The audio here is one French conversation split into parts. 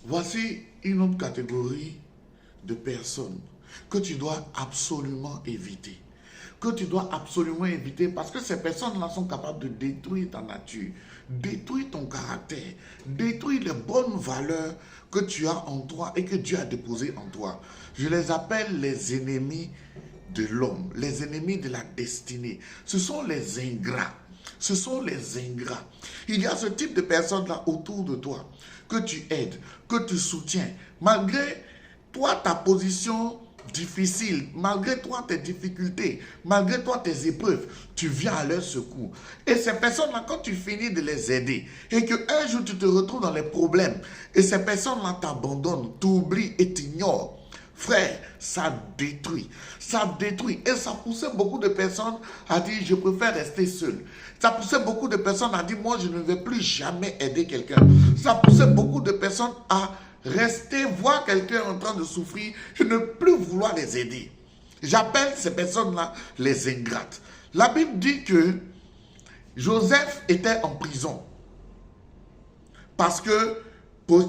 Voici une autre catégorie de personnes que tu dois absolument éviter. Que tu dois absolument éviter parce que ces personnes-là sont capables de détruire ta nature, détruire ton caractère, détruire les bonnes valeurs que tu as en toi et que Dieu a déposées en toi. Je les appelle les ennemis de l'homme, les ennemis de la destinée. Ce sont les ingrats. Ce sont les ingrats. Il y a ce type de personnes-là autour de toi que tu aides, que tu soutiens, malgré toi, ta position difficile, malgré toi, tes difficultés, malgré toi, tes épreuves, tu viens à leur secours. Et ces personnes-là, quand tu finis de les aider et qu'un jour tu te retrouves dans les problèmes et ces personnes-là t'abandonnent, t'oublient et t'ignorent, frère, ça détruit. Ça détruit. Et ça poussait beaucoup de personnes à dire, je préfère rester seul. Ça poussait beaucoup de personnes à dire, moi, je ne vais plus jamais aider quelqu'un. Ça poussait beaucoup de personnes à rester, voir quelqu'un en train de souffrir, et ne plus vouloir les aider. J'appelle ces personnes-là les ingrates. La Bible dit que Joseph était en prison parce que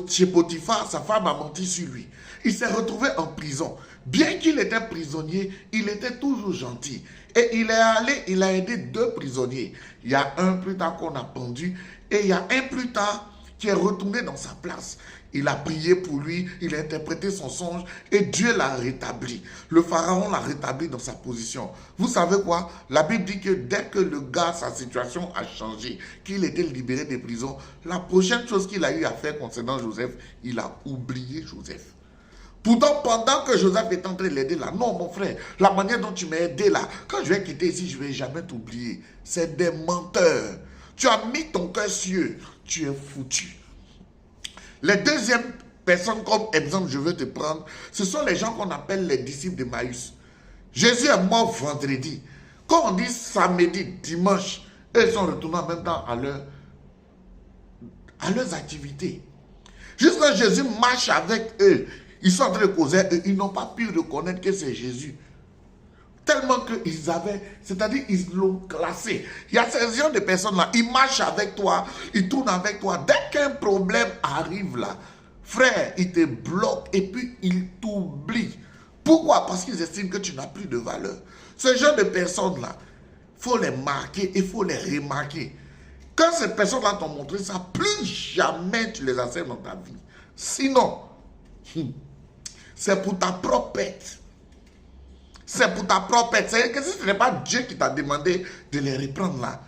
chez Potiphar, sa femme a menti sur lui. Il s'est retrouvé en prison. Bien qu'il était prisonnier, il était toujours gentil. Et il est allé, il a aidé 2 prisonniers. Il y a un plus tard qu'on a pendu et il y a un plus tard qui est retourné dans sa place. Il a prié pour lui, il a interprété son songe et Dieu l'a rétabli. Le pharaon l'a rétabli dans sa position. Vous savez quoi? La Bible dit que dès que le gars, sa situation a changé, qu'il était libéré des prisons, la prochaine chose qu'il a eu à faire concernant Joseph, il a oublié Joseph. Pourtant, pendant que Joseph est en train de l'aider là, non mon frère, la manière dont tu m'as aidé là, quand je vais quitter ici, je ne vais jamais t'oublier. C'est des menteurs. Tu as mis ton cœur sur eux, tu es foutu. Les deuxièmes personnes comme exemple, je veux te prendre, ce sont les gens qu'on appelle les disciples de Maïs. Jésus est mort vendredi. Quand on dit samedi, dimanche, eux sont retournés en même temps à leurs activités. Jusqu'à Jésus marche avec eux. Ils sont en train de causer et ils n'ont pas pu reconnaître que c'est Jésus. Tellement qu'ils avaient, c'est-à-dire ils l'ont classé. Il y a ces gens de personnes-là, ils marchent avec toi, ils tournent avec toi. Dès qu'un problème arrive là, frère, ils te bloquent et puis ils t'oublient. Pourquoi? Parce qu'ils estiment que tu n'as plus de valeur. Ce genre de personnes-là, il faut les marquer, il faut les remarquer. Quand ces personnes-là t'ont montré ça, plus jamais tu les acceptes dans ta vie. Sinon, c'est pour ta propre tête. C'est pour ta propre tête. C'est que si ce n'est pas Dieu qui t'a demandé de les reprendre là,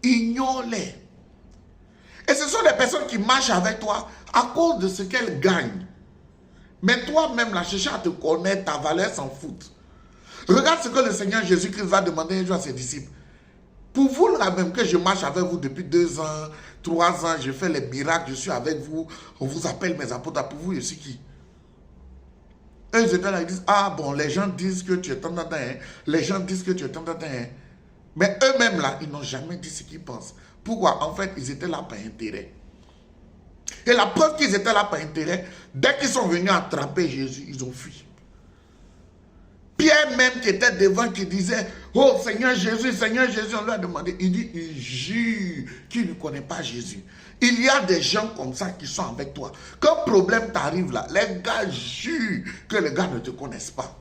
ignore-les. Et ce sont des personnes qui marchent avec toi à cause de ce qu'elles gagnent. Mais toi-même, là, chercher à te connaître, ta valeur s'en fout. Regarde ce que le Seigneur Jésus-Christ va demander un jour à ses disciples. Pour vous là même que je marche avec vous depuis 2 ans, 3 ans, je fais les miracles, je suis avec vous, on vous appelle mes apôtres, pour vous, je suis qui? Eux, ils étaient là, ils disent, ah bon, les gens disent que tu es tant, hein. Les gens disent que tu es tant, hein. Mais eux-mêmes là, ils n'ont jamais dit ce qu'ils pensent. Pourquoi? En fait, ils étaient là par intérêt. Et la preuve qu'ils étaient là par intérêt, dès qu'ils sont venus attraper Jésus, ils ont fui. Pierre même qui était devant, qui disait, oh Seigneur Jésus, on lui a demandé, il dit, il jure qu'il ne connaît pas Jésus. Il y a des gens comme ça qui sont avec toi. Quand problème t'arrive là, les gars jurent que les gars ne te connaissent pas.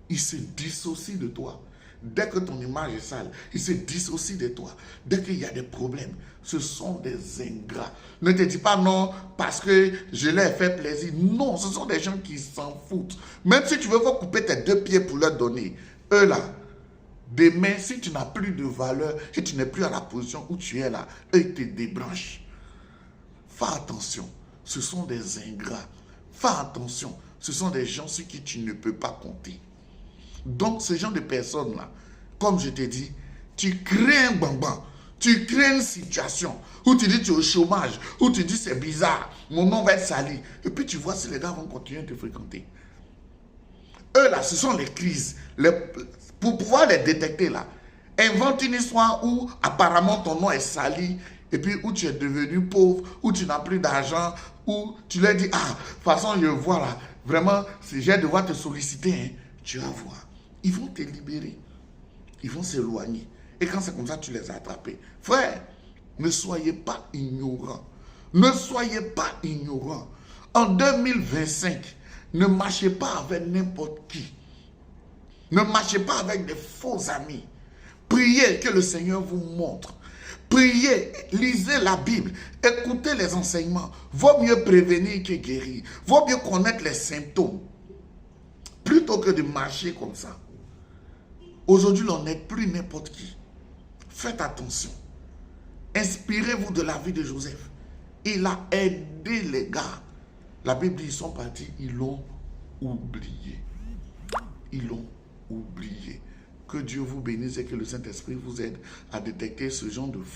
Ils se dissocient de toi. Dès que ton image est sale, ils se dissocient de toi. Dès qu'il y a des problèmes, ce sont des ingrats. Ne te dis pas non parce que je leur ai fait plaisir. Non, ce sont des gens qui s'en foutent. Même si tu veux couper tes 2 pieds pour leur donner, eux là, demain, si tu n'as plus de valeur et tu n'es plus à la position où tu es là, eux ils te débranchent. Fais attention, ce sont des ingrats. Fais attention, ce sont des gens sur qui tu ne peux pas compter. Donc, ce genre de personnes-là, comme je t'ai dit, tu crées un bambam, tu crées une situation où tu dis tu es au chômage, où tu dis c'est bizarre, mon nom va être sali. Et puis tu vois si les gars vont continuer de te fréquenter. Eux là, ce sont les crises. Pour pouvoir les détecter là, invente une histoire où apparemment ton nom est sali, et puis où tu es devenu pauvre, où tu n'as plus d'argent, où tu leur dis, ah, de toute façon je vois là, vraiment, si j'ai devoir te solliciter, hein, tu vas voir. Ils vont te libérer. Ils vont s'éloigner. Et quand c'est comme ça, tu les as attrapés. Frère, ne soyez pas ignorants. Ne soyez pas ignorants. En 2025, ne marchez pas avec n'importe qui. Ne marchez pas avec des faux amis. Priez que le Seigneur vous montre. Priez, lisez la Bible, écoutez les enseignements. Vaut mieux prévenir que guérir. Vaut mieux connaître les symptômes. Plutôt que de marcher comme ça. Aujourd'hui, on n'est plus n'importe qui. Faites attention. Inspirez-vous de la vie de Joseph. Il a aidé les gars. La Bible dit, ils sont partis, ils l'ont oublié. Ils l'ont oublié. Que Dieu vous bénisse et que le Saint-Esprit vous aide à détecter ce genre de